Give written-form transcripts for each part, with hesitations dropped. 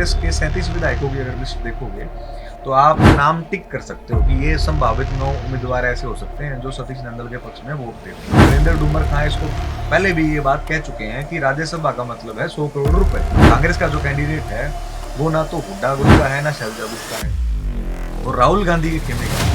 कांग्रेस के 37 विधायकों की अगर लिस्ट देखोगे तो आप नाम टिक कर सकते हो कि ये संभावित 9 उम्मीदवार ऐसे हो सकते हैं जो सतीश नंदल के पक्ष में वोट देते हैं। वीरेंद्र डूमर खां इसको पहले भी ये बात कह चुके हैं कि राज्यसभा का मतलब है 100 करोड़ रुपए। कांग्रेस का जो कैंडिडेट है वो ना तो हुड्डा गुट का है ना शैलजा गुट का है, वो राहुल गांधी के खेमे का है।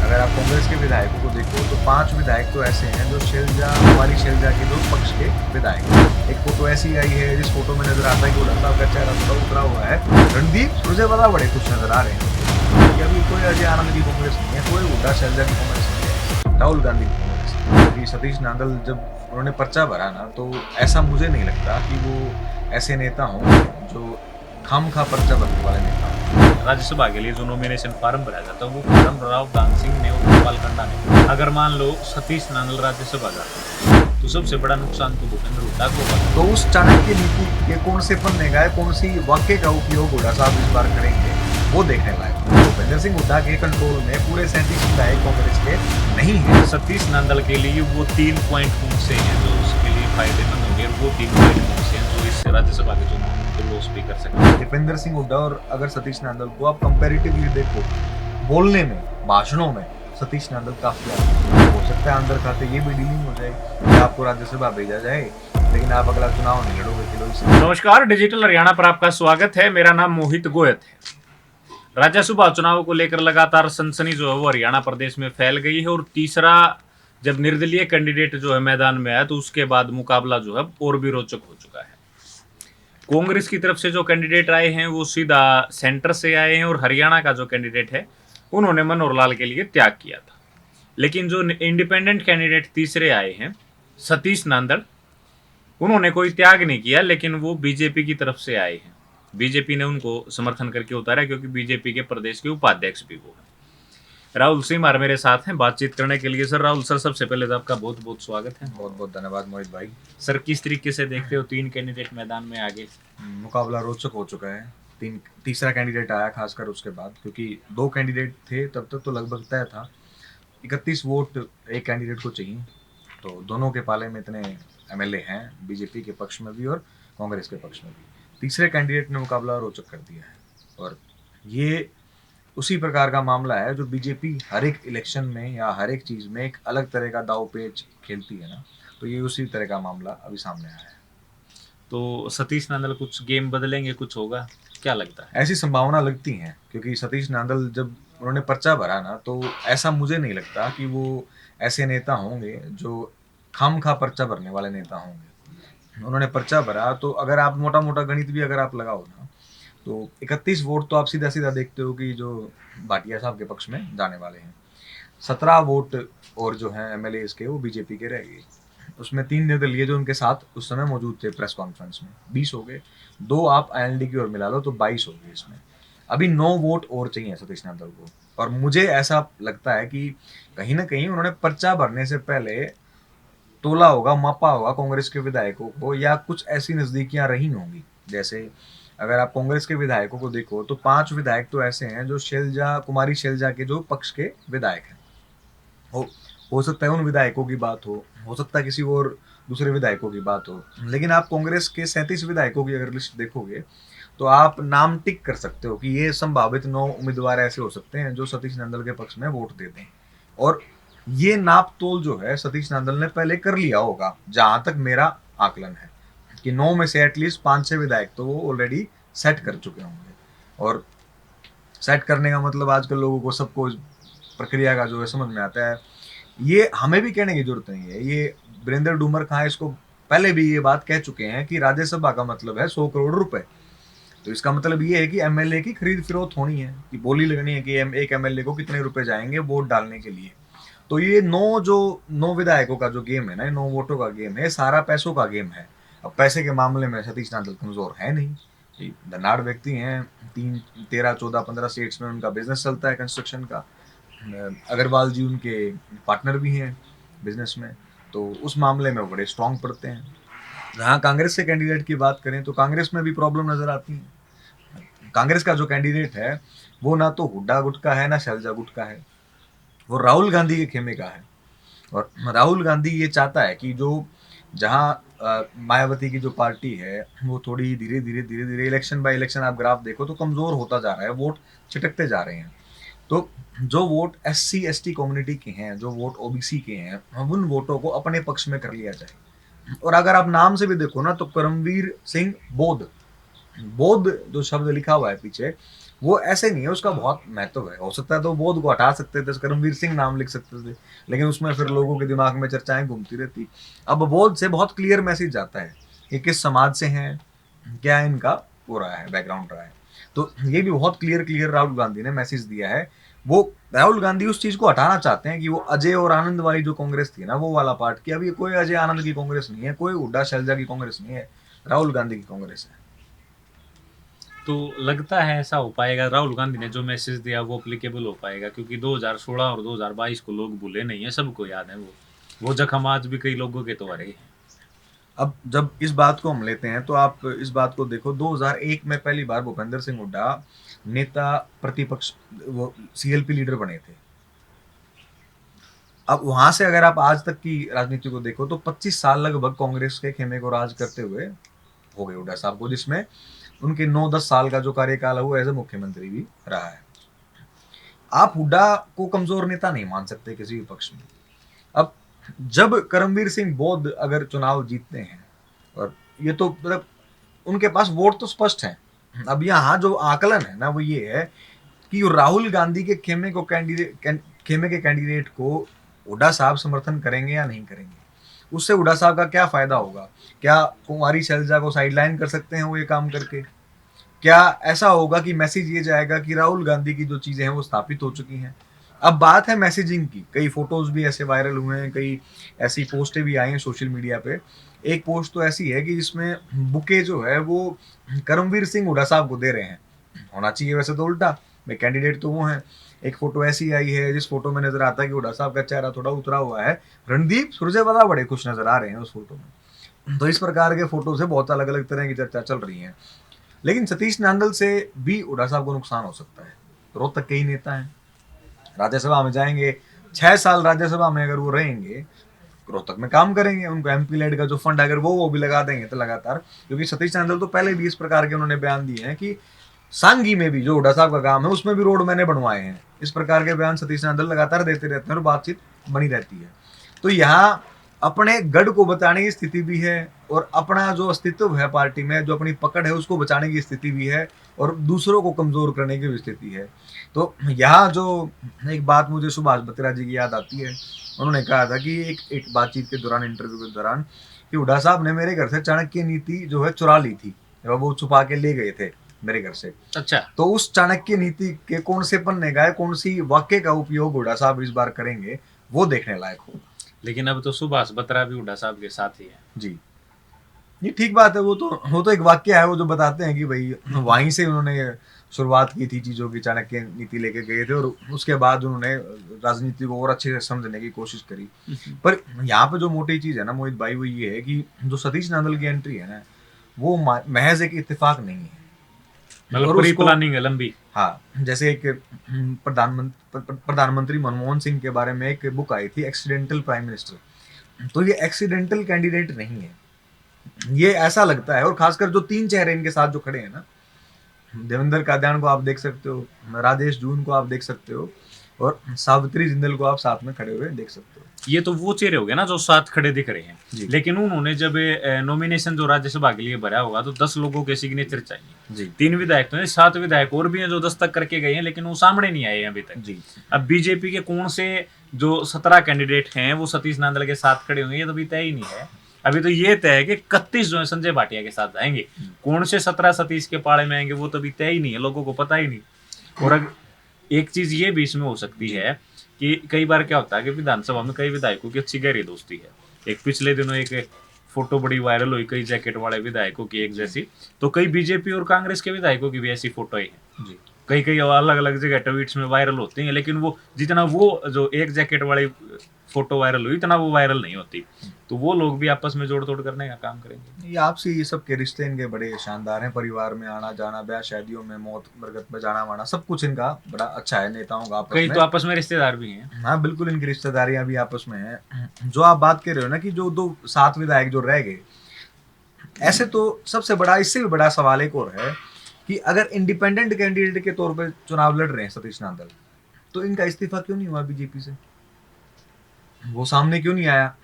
अगर आप कांग्रेस के विधायकों को देखो तो 5 विधायक तो ऐसे हैं जो कुमारी शैलजा के जो पक्ष के विधायक हैं। एक फोटो ऐसी आई है जिस फोटो में नजर आता है कि हुड्डा साहब का चेहरा थोड़ा उतरा हुआ है। रणदीप सुरजेवाला बड़े खुश नजर आ रहे हैं कि अभी कोई अजय आनंद की कांग्रेस नहीं है, कोई हुड्डा शैलजा की कांग्रेस नहीं है, राहुल गांधी की कांग्रेस है। क्योंकि सतीश नांदल जब उन्होंने पर्चा भरा ना तो ऐसा मुझे नहीं लगता कि वो ऐसे नेता हों जो खामखा पर्चा भरने वाले नेता हों। राज्यसभा के लिए जो नॉमिनेशन फॉर्म भरा जाता है वो फॉर्म राव दान सिंह ने और गोपाल खन्ना ने। अगर मान लो सतीश नांदल राज्यसभा जाते तो सबसे बड़ा नुकसान तो भूपेंद्र हुड्डा को होगा। तो उस चाणक्य नीति के कौन से पन्ने का है, कौन सी वाक्य का उपयोग हुड्डा साहब इस बार करेंगे वो देखने लायक है। भूपेंद्र सिंह हुड्डा के कंट्रोल में पूरे 37 विधायक कांग्रेस के नहीं है। सतीश नांदल के लिए वो 3 पॉइंट कौन से हैं जो उसके लिए फायदेमंद होंगे, वो 3 पॉइंट कौन से हैं जो इस राज्यसभा के चुनाव में तो लॉस भी कर सकते हैं। दीपेंद्र सिंह हुड्डा और अगर सतीश नांदल को आप कंपैरेटिवली देखो, बोलने में, भाषणों में सतीश नांदल काफी आगे हो सकता है। अंदर खाते ये भी डीलिंग हो जाए कि आपको राज्यसभा भेजा जाए लेकिन आप अगला चुनाव नहीं लड़ोगे किलो से। नमस्कार, डिजिटल हरियाणा पर आपका स्वागत है। मेरा नाम मोहित गोयत है। राज्यसभा चुनाव को लेकर लगातार सनसनी जो है वो हरियाणा प्रदेश में फैल गई है और तीसरा जब निर्दलीय कैंडिडेट जो है मैदान में आया तो उसके बाद मुकाबला जो है और भी रोचक हो चुका है। कांग्रेस की तरफ से जो कैंडिडेट आए हैं वो सीधा सेंटर से आए हैं और हरियाणा का जो कैंडिडेट है उन्होंने मनोहर लाल के लिए त्याग किया था। लेकिन जो इंडिपेंडेंट कैंडिडेट तीसरे आए हैं सतीश नांदल, उन्होंने कोई त्याग नहीं किया लेकिन वो बीजेपी की तरफ से आए हैं। बीजेपी ने उनको समर्थन करके उतारा क्योंकि बीजेपी के प्रदेश के उपाध्यक्ष भी वो हैं। राहुल सिंह मेरे साथ हैं बातचीत करने के लिए। सर राहुल सर, सबसे पहले तो आपका बहुत बहुत स्वागत है। बहुत बहुत धन्यवाद मोहित भाई। सर, किस तरीके से देखते हो 3 कैंडिडेट मैदान में आगे? मुकाबला रोचक हो चुका है। तीसरा कैंडिडेट आया खासकर उसके बाद, क्योंकि 2 कैंडिडेट थे तब तक तो लगभग तय था 31 वोट एक कैंडिडेट को चाहिए। तो दोनों के पाले में इतने एमएलए हैं, बीजेपी के पक्ष में भी और कांग्रेस के पक्ष में भी। तीसरे कैंडिडेट ने मुकाबला रोचक कर दिया है और ये उसी प्रकार का मामला है जो बीजेपी हर एक इलेक्शन में या हर एक चीज में एक अलग तरह का दाव पेच खेलती है ना, तो ये उसी तरह का मामला अभी सामने आया है। तो सतीश नांदल कुछ गेम बदलेंगे, कुछ होगा, क्या लगता है? ऐसी संभावना लगती है क्योंकि सतीश नांदल जब उन्होंने पर्चा भरा ना तो ऐसा मुझे नहीं लगता कि वो ऐसे नेता होंगे जो खामखा पर्चा भरने वाले नेता होंगे। उन्होंने पर्चा भरा तो अगर आप मोटा मोटा गणित भी अगर आप लगाओ ना तो 31 वोट तो आप सीधा सीधा देखते हो कि जो भाटिया साहब के पक्ष में जाने वाले हैं। 17 वोट और जो हैं एमएलए के वो बीजेपी के रह गए। उसमें 3 निर्दलीय जो उनके साथ उस समय मौजूद थे प्रेस कॉन्फ्रेंस में 20 हो गए। 2 आप आईएनडी की ओर मिला लो तो 22 हो गए। इसमें अभी 9 वोट और चाहिए सतीश नांदल को। और मुझे ऐसा लगता है कि कहीं ना कहीं उन्होंने पर्चा भरने से पहले तोला होगा, मापा होगा कांग्रेस के विधायकों को, या कुछ ऐसी नजदीकियां रही होंगी। जैसे अगर आप कांग्रेस के विधायकों को देखो तो 5 विधायक तो ऐसे हैं जो कुमारी शैलजा के जो पक्ष के विधायक हैं। हो सकता है उन विधायकों की बात हो सकता है किसी और दूसरे विधायकों की बात हो, लेकिन आप कांग्रेस के 37 विधायकों की अगर लिस्ट देखोगे तो आप नाम टिक कर सकते हो कि ये संभावित 9 उम्मीदवार ऐसे हो सकते हैं जो सतीश नांदल के पक्ष में वोट देते हैं। और ये नाप तोल जो है सतीश नांदल ने पहले कर लिया होगा, जहां तक मेरा आकलन है कि 9 में से एटलीस्ट 5-6 विधायक तो वो ऑलरेडी सेट कर चुके होंगे। और सेट करने का मतलब आजकल लोगों को सबको प्रक्रिया का जो है समझ में आता है। ये हमें भी कहने की जरूरत नहीं है, ये वीरेंद्र डूमर खां इसको पहले भी ये बात कह चुके हैं कि राज्यसभा का मतलब है 100 करोड़ रुपए। तो इसका मतलब ये है कि एमएलए की खरीद फरोख्त होनी है, कि बोली लगनी है कि एक एमएलए को कितने रुपए जाएंगे वोट डालने के लिए। तो ये 9 विधायकों का जो गेम है ना, 9 वोटों का गेम है, सारा पैसों का गेम है। अब पैसे के मामले में सतीश नांदल कमजोर है नहीं, धनाढ़ व्यक्ति हैं। 13, 14, 15 स्टेट्स में उनका बिजनेस चलता है कंस्ट्रक्शन का। अग्रवाल जी उनके पार्टनर भी हैं बिजनेस में, तो उस मामले में वो बड़े स्ट्रांग पड़ते हैं। जहाँ कांग्रेस के कैंडिडेट की बात करें तो कांग्रेस में भी प्रॉब्लम नजर आती है। कांग्रेस का जो कैंडिडेट है वो ना तो हुड्डा गुट का है ना शैलजा गुट का है, वो राहुल गांधी के खेमे का है। और राहुल गांधी ये चाहता है कि जो जहाँ मायावती की जो पार्टी है वो थोड़ी धीरे धीरे इलेक्शन बाय इलेक्शन आप ग्राफ देखो तो कमजोर होता जा रहा है, वोट छिटकते जा रहे हैं। तो जो वोट SC ST कम्युनिटी के हैं, जो वोट OBC के हैं, उन वोटों को अपने पक्ष में कर लिया जाए। और अगर आप नाम से भी देखो ना तो करमवीर सिंह बोध, बोध जो शब्द लिखा हुआ है पीछे, वो ऐसे नहीं है, उसका बहुत महत्व है। हो सकता है तो बोध को हटा सकते थे, करमवीर सिंह नाम लिख सकते थे, लेकिन उसमें फिर लोगों के दिमाग में चर्चाएं घूमती रहती। अब बोध से बहुत क्लियर मैसेज जाता है कि किस समाज से हैं, क्या इनका हो रहा है, बैकग्राउंड रहा है। तो ये भी बहुत क्लियर राहुल गांधी ने मैसेज दिया है। वो राहुल गांधी उस चीज को हटाना चाहते हैं कि वो अजय और आनंद वाली जो कांग्रेस थी ना, वो वाला पार्ट कि अब ये कोई अजय आनंद की कांग्रेस नहीं है, कोई हुड्डा शैलजा की कांग्रेस नहीं है, राहुल गांधी की कांग्रेस है। तो लगता है ऐसा हो पाएगा, राहुल गांधी ने जो मैसेज दिया वो अप्लीकेबल हो पाएगा? क्योंकि 2016 और 2022 को लोग भूले नहीं है, सबको याद है वो जख्म आज भी कई लोगों के तो आ रहे हैं। अब जब इस बात को हम लेते हैं तो आप इस बात को देखो, 2001 में पहली बार भूपेंद्र सिंह हुड्डा नेता प्रतिपक्ष, वो CLP लीडर बने थे। अब वहां से अगर आप आज तक की राजनीति को देखो तो 25 साल लगभग कांग्रेस के खेमे को राज करते हुए हो गए हुड्डा साहब को, जिसमें उनके 9-10 साल का जो कार्यकाल है वो एज ए मुख्यमंत्री भी रहा है। आप हुड्डा को कमजोर नेता नहीं मान सकते किसी भी पक्ष में। अब जब करमवीर सिंह बोध अगर चुनाव जीतते हैं, और ये तो मतलब उनके पास वोट तो स्पष्ट है, अब यहाँ जो आकलन है ना वो ये है कि राहुल गांधी के खेमे के कैंडिडेट को हुड्डा साहब समर्थन करेंगे या नहीं करेंगे, उससे हुड्डा साहब का क्या फायदा होगा। क्या कुमारी शैलजा को साइडलाइन कर सकते हैं वो ये काम करके? क्या ऐसा होगा कि मैसेज ये जाएगा कि राहुल गांधी की जो चीजें हैं वो स्थापित हो चुकी हैं? अब बात है मैसेजिंग की, कई फोटोज भी ऐसे वायरल हुए हैं, कई ऐसी पोस्टें भी आई हैं सोशल मीडिया पे। एक पोस्ट तो ऐसी है कि जिसमें बुके जो है वो करमवीर सिंह हुड्डा साहब को दे रहे हैं, होना चाहिए वैसे तो उल्टा, भाई कैंडिडेट तो वो हैं। एक फोटो ऐसी आई है जिस फोटो में नजर आता है कि हुड्डा साहब का चेहरा थोड़ा उतरा हुआ है, रणदीप सुरजेवाला बड़े खुश नजर आ रहे हैं उस फोटो में। तो इस प्रकार के फोटो से बहुत अलग अलग तरह की चर्चा चल रही है। लेकिन सतीश नांदल से भी हुड्डा साहब को नुकसान हो सकता है। रोहतक के ही नेता हैं, राज्यसभा में जाएंगे, 6 साल राज्यसभा में अगर वो रहेंगे, रोहतक में काम करेंगे, उनको MP लेड का जो फंड अगर वो भी लगा देंगे तो लगातार, क्योंकि सतीश नांदल तो पहले भी इस प्रकार के उन्होंने बयान दिए हैं कि सांगी में भी जो हुड्डा साहब का काम है उसमें भी रोड मैंने बनवाए हैं। इस प्रकार के बयान सतीश नांदल लगातार देते रहते हैं और बातचीत बनी रहती है। तो यहाँ अपने गढ़ को बचाने की स्थिति भी है, और अपना जो अस्तित्व है पार्टी में, जो अपनी पकड़ है उसको बचाने की स्थिति भी है, और दूसरों को कमजोर करने की भी स्थिति है। तो यहाँ जो एक बात मुझे सुभाष बत्रा जी की याद आती है, उन्होंने कहा था कि एक बातचीत के दौरान, इंटरव्यू के दौरान, कि हुड्डा साहब ने मेरे घर से चाणक्य नीति जो है चुरा ली थी, वो छुपा के ले गए थे मेरे घर से। अच्छा, तो उस चाणक्य नीति के कौन से पन्ने का है, कौन सी वाक्य का उपयोग हुड्डा साहब इस बार करेंगे, वो देखने लायक हो। लेकिन अब तो सुभाष बत्रा भी हुड्डा साहब के साथ ही है। जी, ये ठीक बात है। वो तो एक वाक्य है, वो जो बताते हैं कि भाई वहीं से उन्होंने शुरुआत की थी चीजों की, चाणक्य नीति लेके गए थे, और उसके बाद उन्होंने राजनीति को और अच्छे से समझने की कोशिश करी। पर यहाँ पे जो मोटी चीज है ना मोहित भाई, वो ये है कि जो सतीश नांदल की एंट्री है ना, वो महज एक इत्तेफाक नहीं है, मतलब प्री प्लानिंग है लंबी। हाँ, जैसे एक प्रधानमंत्री मनमोहन सिंह के बारे में एक बुक आई थी, एक्सीडेंटल प्राइम मिनिस्टर। तो ये एक्सीडेंटल कैंडिडेट नहीं है, ये ऐसा लगता है। और खासकर जो 3 चेहरे इनके साथ जो खड़े हैं ना, देवेंद्र कादियान को आप देख सकते हो, राजेश जून को आप देख सकते हो, और सावित्री जिंदल को आप साथ में खड़े हुए देख सकते हो। ये तो वो चेहरे हो गए ना जो साथ खड़े दिख रहे हैं। लेकिन उन्होंने जब नॉमिनेशन जो राज्यसभा के लिए भरा होगा तो 10 लोगों के सिग्नेचर चाहिए जी। 3 विधायक तो 7 विधायक और भी हैं जो दस्तक करके गए हैं, लेकिन वो सामने नहीं आए अभी तक जी। अब बीजेपी के कौन से जो 17 कैंडिडेट हैं वो सतीश नांदल के साथ खड़े होंगे, ये तो अभी तय ही नहीं है। अभी तो ये तय है कि 31 जो है संजय भाटिया के साथ जाएंगे, कौन से 17 सतीश के पाड़े में आएंगे वो तो अभी तय ही नहीं है, लोगों को पता ही नहीं। और एक चीज ये भी इसमें हो सकती है कि कई बार क्या होता है कि विधानसभा में कई विधायकों की अच्छी गहरी दोस्ती है। एक पिछले दिनों एक फोटो बड़ी वायरल हुई, कई जैकेट वाले विधायकों की एक जैसी, तो कई बीजेपी और कांग्रेस के विधायकों की भी ऐसी फोटो ही है जी। कई कई अलग अलग जगह ट्वीट्स में वायरल होती हैं, लेकिन वो जितना वो जो एक जैकेट वाली फोटो वायरल हुई इतना वो वायरल नहीं होती। तो वो लोग भी आपस में जोड़ तोड़ करने का काम करेंगे। ये आपसी ये सब के रिश्ते इनके बड़े शानदार हैं, परिवार में आना जाना, ब्याह शादियों में, मौत बरगत में जाना वाना, सब कुछ इनका बड़ा अच्छा है नेताओं का आपस में। कई तो आपस में रिश्तेदार भी हैं। हाँ बिल्कुल, इनकी रिश्तेदारियां भी आपस में हैं। जो आप बात कर रहे हो ना कि जो 7 विधायक जो रह गए, ऐसे तो सबसे बड़ा, इससे भी बड़ा सवाल एक और है कि अगर इंडिपेंडेंट कैंडिडेट के तौर पर चुनाव लड़ रहे हैं सतीश नांदल, तो इनका इस्तीफा क्यों नहीं हुआ बीजेपी से? वो सामने क्यों नहीं आया?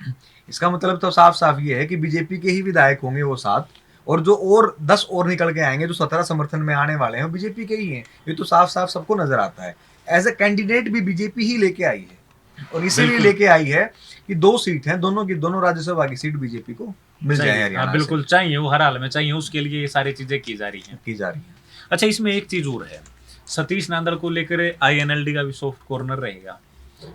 इसका मतलब तो साफ साफ ये है कि बीजेपी के ही विधायक होंगे वो 7, और जो और 10 और निकल के आएंगे, जो 17 समर्थन में आने वाले हैं, बीजेपी के ही हैं। ये तो साफ साफ सबको नजर आता है। एज ए कैंडिडेट भी बीजेपी ही लेके आई है, और इसीलिए लेके आई है कि 2 सीट हैं, दोनों की दोनों राज्यसभा की सीट बीजेपी को मिल जाए हरियाणा। बिल्कुल चाहिए, वो हर हाल में चाहिए, उसके लिए ये सारी चीजें की जा रही हैं। अच्छा, इसमें एक चीज और है, सतीश नांदल को लेकर INLD का भी सॉफ्ट कॉर्नर रहेगा,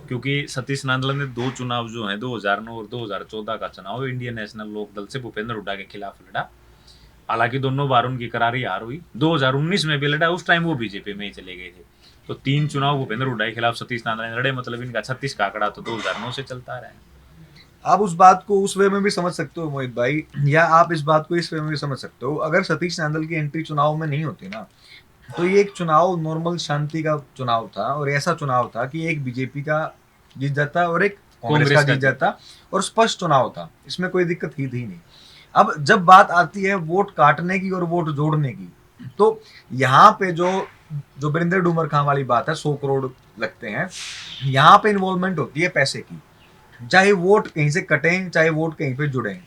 क्योंकि सतीश नांदल ने 2 चुनाव जो हैं 2009 और 2014 का चुनाव इंडियन नेशनल लोक दल से भूपेंद्र हुड्डा के खिलाफ लड़ा। हालांकि दोनों बार उनकी करारी हार हुई। 2019 में भी लड़ा, उस टाइम वो बीजेपी में ही चले गए थे। तो 3 चुनाव भूपेंद्र हुड्डा के खिलाफ सतीश नांदल ने लड़े, मतलब इनका 36 का आंकड़ा तो 2009 से चलता रहा है। आप उस बात को उस वे में भी समझ सकते हो मोहित भाई, या आप इस बात को इस वे में भी समझ सकते हो, अगर सतीश नांदल की एंट्री चुनाव में नहीं होती ना, तो ये एक चुनाव नॉर्मल शांति का चुनाव था, और ऐसा चुनाव था कि एक बीजेपी का जीत जाता और एक कांग्रेस का जीत जाता, और स्पष्ट चुनाव था, इसमें कोई दिक्कत ही थी नहीं। अब जब बात आती है वोट काटने की और वोट जोड़ने की, तो यहाँ पे जो वीरेंद्र डूमर खां वाली बात है, 100 करोड़ लगते हैं, यहाँ पे इन्वॉल्वमेंट होती है पैसे की, चाहे वोट कहीं से कटें, चाहे वोट कहीं पे जुड़े।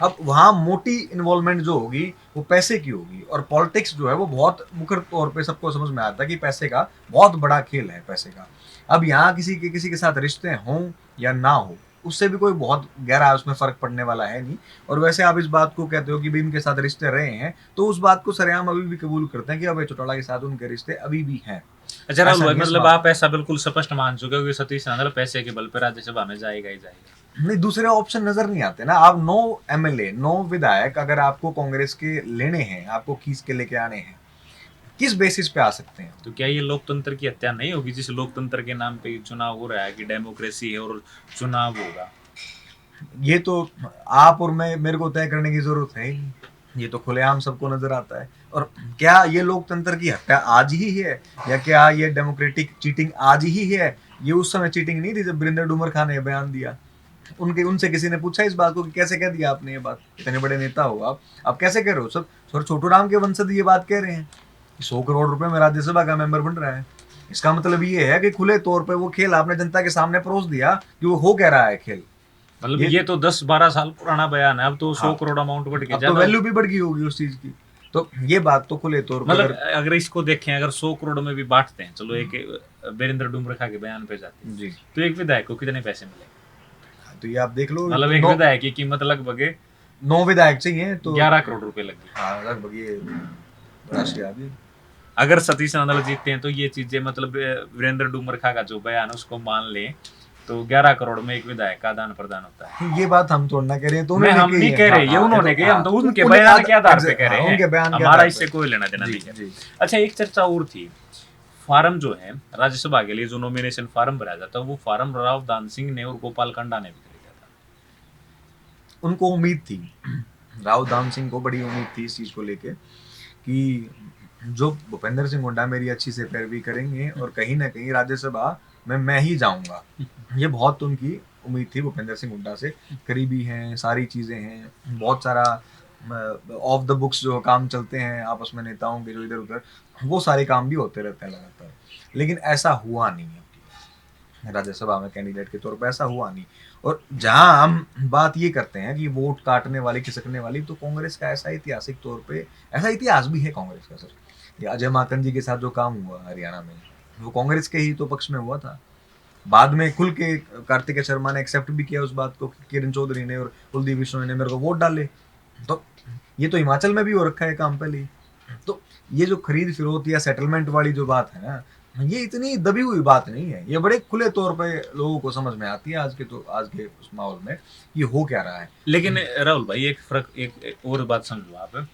अब वहाँ मोटी इन्वॉल्वमेंट जो होगी वो पैसे की होगी, और पॉलिटिक्स जो है वो बहुत मुख्य तौर पे सबको समझ में आता है कि पैसे का बहुत बड़ा खेल है पैसे का। अब यहाँ किसी के साथ रिश्ते हों या ना हो, उससे भी कोई बहुत गहरा उसमें फर्क पड़ने वाला है नहीं। और वैसे आप इस बात को कहते हो कि भी इनके साथ रिश्ते रहे हैं, तो उस बात को सरेआम अभी भी कबूल करते हैं कि अभय चौटाला के साथ उनके रिश्ते अभी भी हैं। अच्छा राहुल भाई, मतलब आप ऐसा बिल्कुल स्पष्ट मान चुके हो कि सतीश नांदल पैसे के बल पर राज्यसभा में जाएगा ही जाएगा? नहीं, दूसरे ऑप्शन नजर नहीं आते ना। आप 9 MLA 9 विधायक अगर आपको कांग्रेस के लेने हैं, आपको खींच के लेके आने हैं, किस बेसिस पे आ सकते हैं? तो क्या ये लोकतंत्र की हत्या नहीं होगी, जिस लोकतंत्र के नाम पे चुनाव हो रहा है कि डेमोक्रेसी है और चुनाव होगा? ये तो आप और मैं, मेरे को तय करने की जरूरत है ही नहीं, ये तो खुलेआम सबको नजर आता है। और क्या ये लोकतंत्र की हत्या आज ही है, या क्या ये डेमोक्रेटिक चीटिंग आज ही है? ये उस समय चीटिंग नहीं थी जब वीरेंद्र डूमर खान ने बयान दिया। उनसे किसी ने पूछा इस बात को कि कैसे कह दिया आपने ये बात, इतने बड़े नेता हो आप कैसे कह रहे हो? सब सर छोटू राम के वंशज ये बात कह रहे हैं कि 100 करोड़ रुपए में राज्यसभा का मेंबर बन रहा है। इसका मतलब ये है कि खुले तौर पे वो खेल आपने जनता के सामने परोस दिया कि वो हो कह रहा है खेल। मतलब ये तो 10-12 साल पुराना बयान है, अब तो 100 करोड़ अमाउंट बढ़ गया, तो वैल्यू भी बढ़ गई होगी उस चीज की। तो ये बात तो खुले तौर पर, मतलब अगर इसको देखें, अगर 100 करोड़ में भी बांटते हैं, चलो एक वीरेंद्र डूमर खां के बयान पे जाते हैं जी, तो एक विधायक को कितने पैसे मिले? तो ये आप देख लो, मतलब एक विधायक की कीमत लगभग 9 विधायक चाहिए तो 11 करोड़ रुपए लग गए। हाँ, लगभग ये राशि आ गई। अगर सतीश नांदल जीतते हैं तो ये चीजें, मतलब वीरेंद्र डूमर खां का जो बयान है उसको मान लें तो 11 करोड़ में एक विधायक का आदान प्रदान होता है। ये बात हम थोड़ा ना कह रहे हैं, तो हम नहीं कह रहे, ये उन्होंने कही, हम तो उनके बयान के आधार पे कह रहे हैं, हमारा इससे कोई लेना देना नहीं है। अच्छा, एक चर्चा और थी, फार्म जो है राज्यसभा के लिए जो नॉमिनेशन फार्म भरा जाता है, वो फार्म राव दान सिंह ने और गोपाल कांडा ने भी खरीदा था। उनको उम्मीद थी, राव दान सिंह को बड़ी उम्मीद थी इस चीज को लेके कि जो भूपेंद्र सिंह हुड्डा मेरी अच्छी से पैरवी करेंगे और कहीं ना कहीं राज्यसभा में मैं ही जाऊंगा। ये बहुत उनकी उम्मीद थी भूपेंद्र सिंह हुड्डा से, करीबी हैं, सारी चीज़ें हैं, बहुत सारा ऑफ द बुक्स जो काम चलते हैं आपस में नेताओं के जो इधर उधर, वो सारे काम भी होते रहते हैं लगातार। लेकिन ऐसा हुआ नहीं है राज्यसभा में कैंडिडेट के तौर पर, ऐसा हुआ नहीं। और जहां हम बात ये करते हैं कि वोट काटने वाली खिसकने वाली, तो कांग्रेस का ऐसा ऐतिहासिक तौर पे ऐसा इतिहास भी है कांग्रेस का सर। ये अजय माकन जी के साथ जो काम हुआ हरियाणा में, वो कांग्रेस के ही तो पक्ष में हुआ था। बाद में खुल के कार्तिक शर्मा ने एक्सेप्ट भी किया उस बात को, किरण चौधरी ने और कुलदीप बिश्नोई ने मेरे को वोट डाले। तो ये तो हिमाचल में भी हो रखा है काम पहले ही। तो ये जो खरीद फिरोख्त या सेटलमेंट वाली जो बात है ना, ये इतनी दबी हुई बात नहीं है, ये बड़े खुले तौर पे लोगों को समझ में आती है आज के उस माहौल में ये हो क्या रहा है। लेकिन राहुल भाई, एक और बात समझो आप,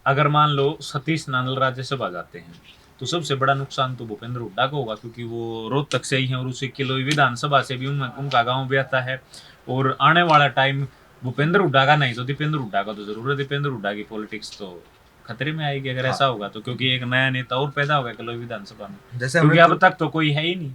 अगर मान लो सतीश नांदल राज्यसभा जाते हैं तो सबसे बड़ा नुकसान तो भूपेंद्र हुड्डा को होगा, क्योंकि वो रोहतक से ही हैं और उसे किलोई विधानसभा से भी उनका गांव भी आता है। और आने वाला टाइम भूपेंद्र हुड्डा का नहीं तो दीपेंद्र हुड्डा का तो जरूर है। दीपेंद्र हुड्डा की पॉलिटिक्स तो खतरे में आएगी अगर ऐसा होगा तो, क्योंकि एक नया नेता और पैदा होगा किलोई विधानसभा में, जैसे क्योंकि अब तक तो कोई है ही नहीं।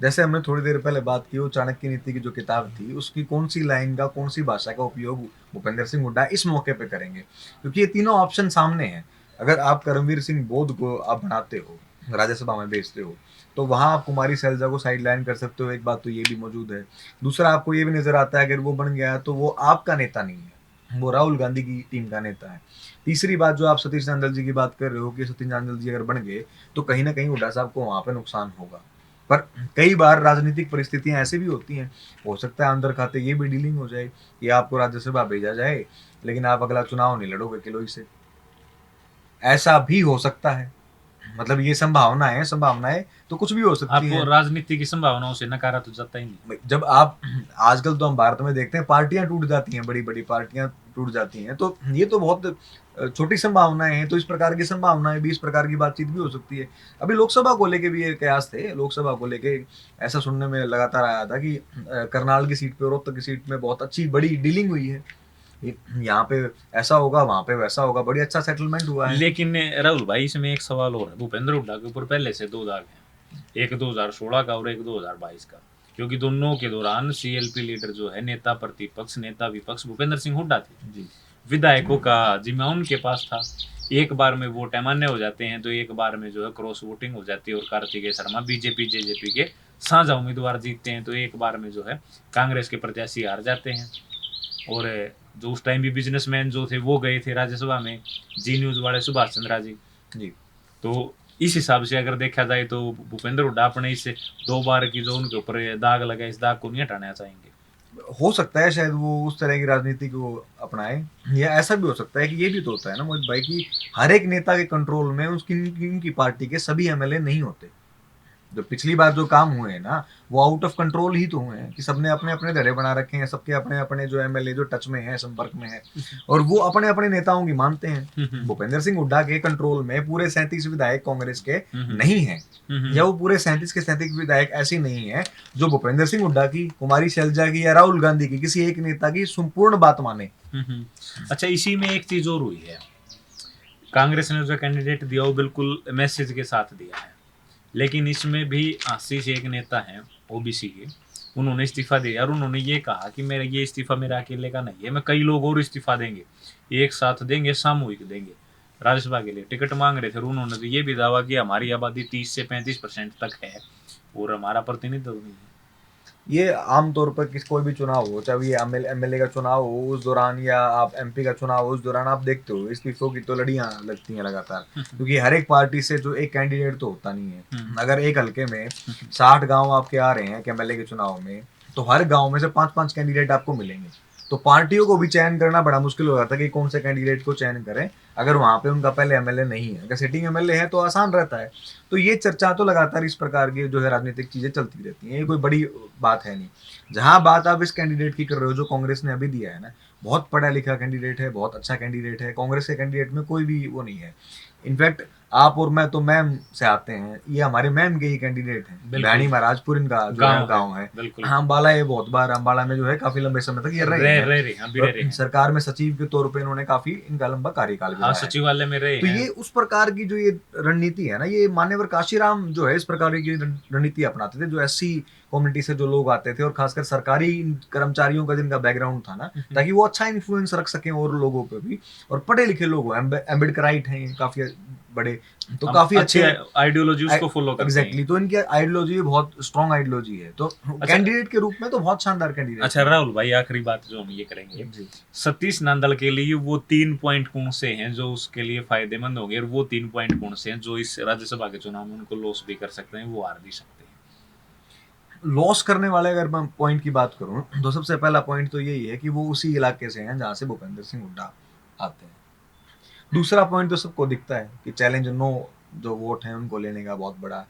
जैसे हमने थोड़ी देर पहले बात की, वो चाणक्य नीति की जो किताब थी, उसकी कौन सी लाइन का, कौन सी भाषा का उपयोग भूपेंद्र सिंह हुड्डा इस मौके पे करेंगे, क्योंकि ये तीनों ऑप्शन सामने हैं। अगर आप करमवीर सिंह बोध को आप बनाते हो, राज्यसभा में भेजते हो, तो वहां आप कुमारी सैलजा को साइड लाइन कर सकते हो, एक बात तो ये भी मौजूद है। दूसरा, आपको ये भी नजर आता है अगर वो बन गया तो वो आपका नेता नहीं है, वो राहुल गांधी की टीम का नेता है। तीसरी बात, जो आप सतीश नांदल जी की बात कर रहे हो कि सतीश नांदल जी अगर बन गए तो कहीं ना कहीं हुड्डा साहब को वहां पे नुकसान होगा। पर कई बार राजनीतिक परिस्थितियां ऐसे भी होती हैं, हो सकता है अंदर खाते ये भी डीलिंग हो जाए कि आपको राज्यसभा भेजा जाए लेकिन आप अगला चुनाव नहीं लड़ोगे किलोई से, ऐसा भी हो सकता है। मतलब ये संभावनाएं संभावनाएं तो कुछ भी हो सकती आपको हैं। राजनीति की संभावनाओं से नकारा तो जाता ही नहीं। जब आप आजकल तो हम भारत में देखते हैं पार्टियां टूट जाती हैं, बड़ी बड़ी पार्टियां टूट जाती हैं, तो ये तो बहुत छोटी संभावनाएं हैं। तो इस प्रकार की संभावनाएं भी, इस प्रकार की बातचीत भी हो सकती है। अभी लोकसभा को लेके भी ये कयास थे, लोकसभा को लेके ऐसा सुनने में लगातार आया था कि करनाल की सीट पे और रोहतक की सीट में बहुत अच्छी बड़ी डीलिंग हुई है, यहाँ पे ऐसा होगा, वहां पे वैसा होगा, बड़ी अच्छा सेटलमेंट हुआ है। लेकिन राहुल भाई, इसमें एक सवाल और है। भूपेंद्र हुड्डा के ऊपर पहले से दो दाग हैं, एक 2016 का और एक 2022 का, क्योंकि दोनों के दौरान सीएलपी लीडर जो है, नेता प्रतिपक्ष नेता विपक्ष, भूपेंद्र सिंह हुड्डा थे। जी, विधायकों का जिम्मा उनके पास था। एक बार में वोट अमान्य हो जाते हैं तो एक बार में जो है क्रॉस वोटिंग हो जाती है और कार्तिकेय शर्मा बीजेपी जेजेपी के साझा उम्मीदवार जीतते हैं, तो एक बार में जो है कांग्रेस के प्रत्याशी हार जाते हैं। और जो उस टाइम भी बिजनेसमैन जो थे वो गए थे राज्यसभा में, जी न्यूज वाले सुभाष चंद्रा जी। जी, तो इस हिसाब से अगर देखा जाए तो भूपेंद्र हुड्डा अपने इस दो बार की जो उनके ऊपर दाग लगा, इस दाग को नहीं हटाना चाहेंगे। हो सकता है शायद वो उस तरह की राजनीति को अपनाए, या ऐसा भी हो सकता है कि ये भी तो होता है ना मोहित भाई कि हर एक नेता के कंट्रोल में उसकी उनकी पार्टी के सभी एमएलए नहीं होते। जो पिछली बार जो काम हुए हैं ना, वो आउट ऑफ कंट्रोल ही तो हुए हैं कि सबने अपने अपने धड़े बना रखे हैं, सबके अपने अपने जो एमएलए जो टच में है, संपर्क में है, और वो अपने अपने नेताओं की मानते हैं। भूपेंद्र सिंह हुड्डा के कंट्रोल में पूरे 37 विधायक कांग्रेस के नहीं है, या वो पूरे 37 के 37 विधायक ऐसे नहीं है जो भूपेंद्र सिंह हुड्डा की, कुमारी शैलजा की या राहुल गांधी की किसी एक नेता की संपूर्ण बात माने। अच्छा, इसी में एक चीज और हुई है। कांग्रेस ने जो कैंडिडेट दिया वो बिल्कुल मैसेज के साथ दिया है, लेकिन इसमें भी आशीष एक नेता हैं ओबीसी के, उन्होंने इस्तीफा दिया और उन्होंने ये कहा कि मेरा ये इस्तीफा मेरा अकेले का नहीं है, मैं कई लोग और इस्तीफा देंगे, एक साथ देंगे, सामूहिक देंगे। राज्यसभा के लिए टिकट मांग रहे थे और उन्होंने तो ये भी दावा किया हमारी आबादी 30 से 35% तक है और हमारा प्रतिनिधित्व नहीं है। ये आमतौर पर कोई भी चुनाव हो, चाहे ये एमएलए का चुनाव हो उस दौरान या आप एमपी का चुनाव हो उस दौरान, आप देखते हो इस्तीफों की तो लड़ियां लगती हैं लगातार, क्योंकि हर एक पार्टी से जो एक कैंडिडेट तो होता नहीं है। अगर एक हल्के में 60 गांव आपके आ रहे हैं एमएलए के चुनाव में, तो हर गांव में से 5-5 कैंडिडेट आपको मिलेंगे। तो पार्टियों को भी चयन करना बड़ा मुश्किल हो जाता है कि कौन से कैंडिडेट को चयन करें, अगर वहां पे उनका पहले एमएलए नहीं है। अगर सिटिंग एमएलए है तो आसान रहता है। तो ये चर्चा तो लगातार इस प्रकार की जो है राजनीतिक चीजें चलती रहती हैं, ये कोई बड़ी बात है नहीं। जहां बात आप इस कैंडिडेट की कर रहे हो जो कांग्रेस ने अभी दिया है ना, बहुत पढ़ा लिखा कैंडिडेट है, बहुत अच्छा कैंडिडेट है, कांग्रेस के कैंडिडेट में कोई भी वो नहीं है। इनफैक्ट आप और मैं तो मैम से आते हैं, ये हमारे मैम के ही कैंडिडेट हैं। बयानी महाराजपुर इनका जो गाँव है। अम्बाला ये बहुत बार अम्बाला में जो है काफी लंबे समय तक ये रहे हैं। सरकार में सचिव के तौर पे इन्होंने काफी इनका लंबा कार्यकाल भी सचिवालय में रहे। तो ये उस प्रकार की जो ये रणनीति है ना, ये मान्यवर काशीराम जो है इस प्रकार की रणनीति अपनाते थे, जो एससी कम्युनिटी से जो लोग आते थे और खासकर सरकारी कर्मचारियों का जिनका बैकग्राउंड था ना, ताकि वो अच्छा इन्फ्लुएंस रख सकें और लोगों पे भी, और पढ़े लिखे लोग हो, एम्बेडकराइट हैं काफी बड़े, तो काफी अच्छे आइडियोलॉजी उसको फॉलो करते हैं। एग्जैक्टली, तो इनकी आइडियोलॉजी बहुत स्ट्रांग आइडियोलॉजी है, तो कैंडिडेट के रूप में तो बहुत शानदार कैंडिडेट। अच्छा राहुल भाई, आखिरी बात जो हम ये करेंगे, सतीश नांदल के लिए वो 3 पॉइंट कौन से हैं जो उसके लिए फायदेमंद होंगे, और वो 3 पॉइंट कौन से हैं जो इस राज्यसभा के चुनाव में उनको लॉस भी कर सकते हैं, वो हार भी सकते हैं? लॉस करने वाले अगर मैं पॉइंट की बात करूं तो सबसे पहला पॉइंट तो यही है कि वो उसी इलाके से हैं जहां से भूपेंद्र सिंह हुड्डा आते हैं। दूसरा पॉइंट तो सबको दिखता है कि चैलेंज नो जो वोट है उनको लेने का बहुत बड़ा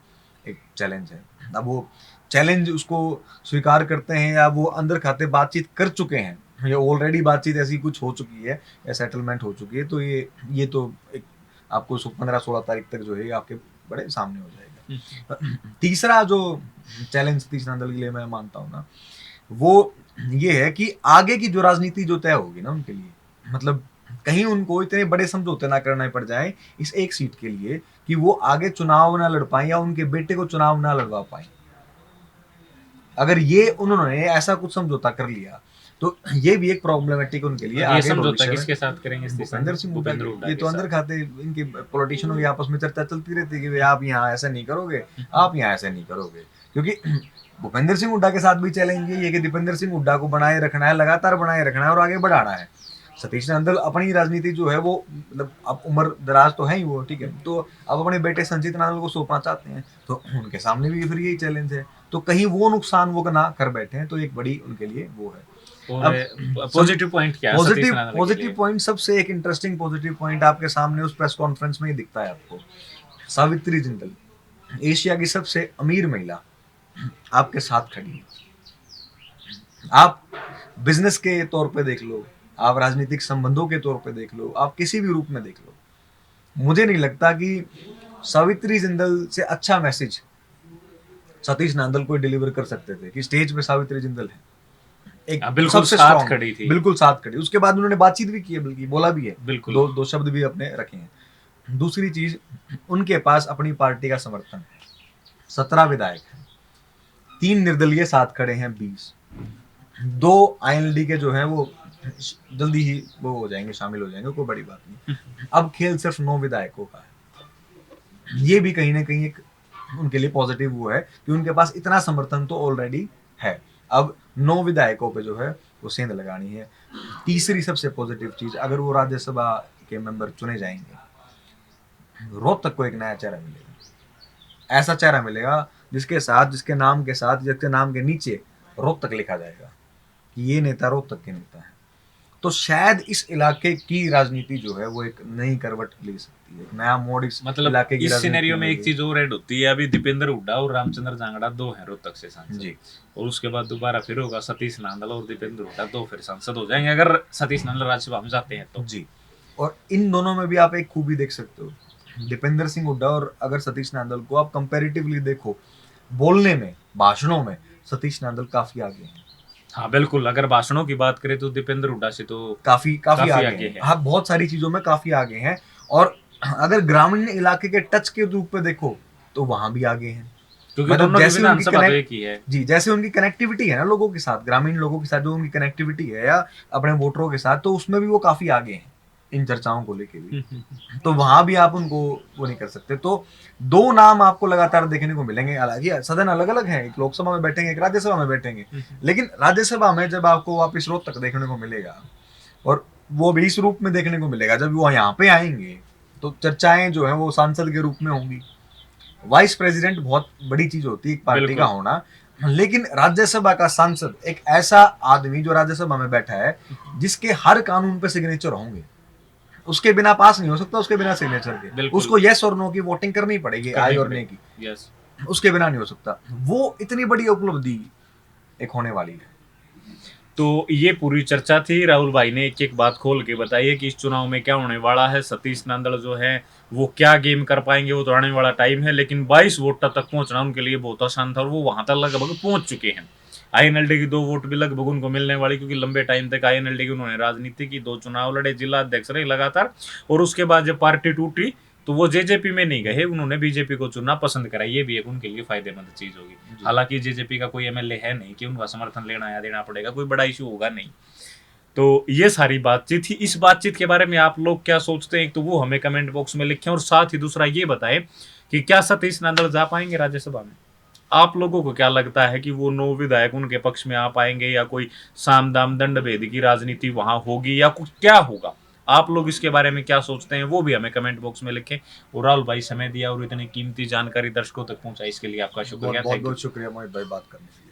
एक चैलेंज है। अब वो चैलेंज उसको स्वीकार करते हैं या वो अंदर खाते बातचीत कर चुके हैं, या ऑलरेडी बातचीत ऐसी कुछ हो चुकी है या सेटलमेंट हो चुकी है, तो ये तो एक आपको 15-16 तारीख तक जो है आपके बड़े सामने हो जाएगा। तीसरा जो चैलेंज सतीश नांदल के लिए मैं मानता हूँ ना, वो ये है कि आगे की जो राजनीति जो तय होगी ना उनके लिए, मतलब कहीं उनको इतने बड़े समझौते ना करने पड़ जाए इस एक सीट के लिए कि वो आगे चुनाव ना लड़ पाए या उनके बेटे को चुनाव ना लड़वा पाए। अगर ये उन्होंने ऐसा कुछ समझौता कर लिया तो ये भी एक प्रॉब्लमेटिक उनके लिए ये आगे समझौता भविष्य में। किसके साथ करेंगे सतीश भूपेंद्र सिंह हुड्डा भूपेंद्र हुड्डा ये के तो अंदर साथ। खाते इनके पॉलिटिशियनों की आपस में चर्चा चलती रहती है कि भाई आप यहाँ ऐसा नहीं करोगे, आप यहाँ ऐसा नहीं करोगे, क्योंकि भूपेंद्र सिंह हुड्डा के साथ भी चैलेंज ये है कि दीपेंद्र सिंह हुड्डा को बनाए रखना है, लगातार बनाए रखना है और आगे बढ़ाना है। सतीश नांदल अपनी राजनीति जो है वो मतलब अब उम्र दराज तो है ही वो, ठीक है, तो अब अपने बेटे संजीत नांदल को सौंपना चाहते हैं, तो उनके सामने भी फिर यही चैलेंज है, तो कहीं वो नुकसान वो ना कर बैठे हैं, तो एक बड़ी उनके लिए वो है। और पॉजिटिव पॉइंट क्या है सतीश नांदल के पॉजिटिव लिए? पॉइंट सबसे एक इंटरेस्टिंग पॉजिटिव पॉइंट आपके सामने उस प्रेस कॉन्फ्रेंस में ही दिखता है आपको। सावित्री जिंदल, एशिया की सबसे अमीर महिला, आपके साथ खड़ी है। आप बिजनेस के तौर पे देख लो, आप राजनीतिक संबंधों के तौर पे देख लो, आप किसी भी रूप में देख लो, मुझे नहीं लगता कि सावित्री जिंदल से अच्छा मैसेज सतीश नांदल को डिलीवर कर सकते थे कि स्टेज पे सावित्री जिंदल है, एक बिल्कुल सबसे साथ strong, खड़ी थी। बिल्कुल साथ खड़ी। उसके बाद उन्होंने बातचीत भी की है, बल्कि बोला भी है, बिल्कुल। दो शब्द भी अपने रखे हैं। दूसरी चीज, उनके पास अपनी पार्टी का समर्थन है, 17 विधायक हैं, 3 निर्दलीय साथ खड़े हैं, 20, 2 INLD के जो हैं वो जल्दी ही वो हो जाएंगे, शामिल हो जाएंगे, कोई बड़ी बात नहीं। अब खेल सिर्फ 9 विधायकों का है। ये भी कहीं ना कहीं एक उनके लिए पॉजिटिव वो है कि उनके पास इतना समर्थन तो ऑलरेडी है। अब 9 विधायकों पे जो है वो सेंध लगानी है। तीसरी सबसे पॉजिटिव चीज, अगर वो राज्यसभा के मेंबर चुने जाएंगे, रोहतक को एक नया चेहरा मिलेगा, ऐसा चेहरा मिलेगा जिसके साथ, जिसके नाम के साथ, जिसके नाम के नीचे रोहतक लिखा जाएगा कि ये नेता रोहतक के नेता है। तो शायद इस इलाके की राजनीति जो है वो एक नई करवट ले सकती है, एक नया मोड़ इस मतलब इलाके की इस राजनीति सिनेरियो में एक लेगी। चीज और ऐड होती है, अभी दीपेंद्र हुड्डा और रामचंद्र जांगड़ा 2 हैं रोहतक से सांसद, जी और उसके बाद दोबारा फिर होगा सतीश नांदल और दीपेंद्र हुड्डा, 2 फिर सांसद हो जाएंगे अगर सतीश नांदल राज्यसभा में जाते हैं तो। जी, और इन दोनों में भी आप एक खूबी देख सकते हो, दीपेंद्र सिंह हुड्डा और अगर सतीश नांदल को आप कंपैरेटिवली देखो, बोलने में, भाषणों में सतीश नांदल काफी आगे हैं। हाँ बिल्कुल, अगर भाषणों की बात करें तो दीपेंद्र हुड्डा से तो काफी काफी आगे आगे हैं। है। हाँ, बहुत सारी चीजों में काफी आगे हैं। और अगर ग्रामीण इलाके के टच के रूप पे देखो तो वहां भी आगे हैं, क्योंकि मतलब दोनों की जैसे उनकी विधानसभा तो connect- एक ही है। जी, जैसे उनकी कनेक्टिविटी है ना लोगों के साथ, ग्रामीण लोगों के साथ जो उनकी कनेक्टिविटी है या अपने वोटरों के साथ, तो उसमें भी वो काफी आगे हैं इन चर्चाओं को लेके भी। तो वहां भी आप उनको वो नहीं कर सकते। तो 2 नाम आपको लगातार देखने को मिलेंगे। हालांकि सदन अलग अलग है, एक लोकसभा में बैठेंगे, एक राज्यसभा में बैठेंगे, लेकिन राज्यसभा में जब आपको वापिस रोहतक देखने को मिलेगा और वो भी इस रूप में देखने को मिलेगा, जब वो यहाँ पे आएंगे तो चर्चाएं जो है वो सांसद के रूप में होंगी। वाइस प्रेसिडेंट बहुत बड़ी चीज होती है एक पार्टी बिल्कुल। का होना, लेकिन राज्यसभा का सांसद एक ऐसा आदमी जो राज्यसभा में बैठा है जिसके हर कानून पे सिग्नेचर होंगे, उसके बिना पास नहीं हो सकता, उसके बिना सिग्नेचर के, बिल्कुल। उसको यस और नो की वोटिंग करनी पड़ेगी, आई और ने की, यस, उसके बिना नहीं हो सकता। वो इतनी बड़ी उपलब्धि एक होने वाली है। तो ये पूरी चर्चा थी। राहुल भाई ने एक एक बात खोल के बताई है कि इस चुनाव में क्या होने वाला है, सतीश नांदल जो है वो क्या गेम कर पाएंगे, वो तो आने वाला टाइम है, लेकिन 22 वोट तक पहुंचना उनके लिए बहुत आसान था और वो वहां तक लगभग पहुंच चुके हैं। INLD की 2 वोट भी लगभग उनको मिलने वाली, क्योंकि लंबे टाइम तक INLD की उन्होंने राजनीति की, 2 चुनाव लड़े, जिला अध्यक्ष रहे लगातार, और उसके बाद जब पार्टी टूटी तो वो जेजेपी में नहीं गए, उन्होंने बीजेपी को चुनना पसंद करा। ये भी एक उनके लिए फायदेमंद चीज होगी। हालांकि जेजेपी का कोई MLA है नहीं कि उनका समर्थन लेना या देना पड़ेगा, कोई बड़ा इशू होगा नहीं। तो ये सारी बातचीत थी। इस बातचीत के बारे में आप लोग क्या सोचते हैं, तो वो हमें कमेंट बॉक्स में लिखें, और साथ ही दूसरा ये बताएं कि क्या सतीश नांदल जा पाएंगे राज्यसभा में। आप लोगों को क्या लगता है कि वो 9 विधायक उनके पक्ष में आ पाएंगे, या कोई साम दाम दंड भेद की राजनीति वहां होगी, या कुछ क्या होगा? आप लोग इसके बारे में क्या सोचते हैं वो भी हमें कमेंट बॉक्स में लिखें। और राहुल भाई समय दिया और इतनी कीमती जानकारी दर्शकों तक पहुंचाई, इसके लिए आपका शुक्रिया। बहुत बहुत शुक्रिया मोहित भाई बात करने के लिए।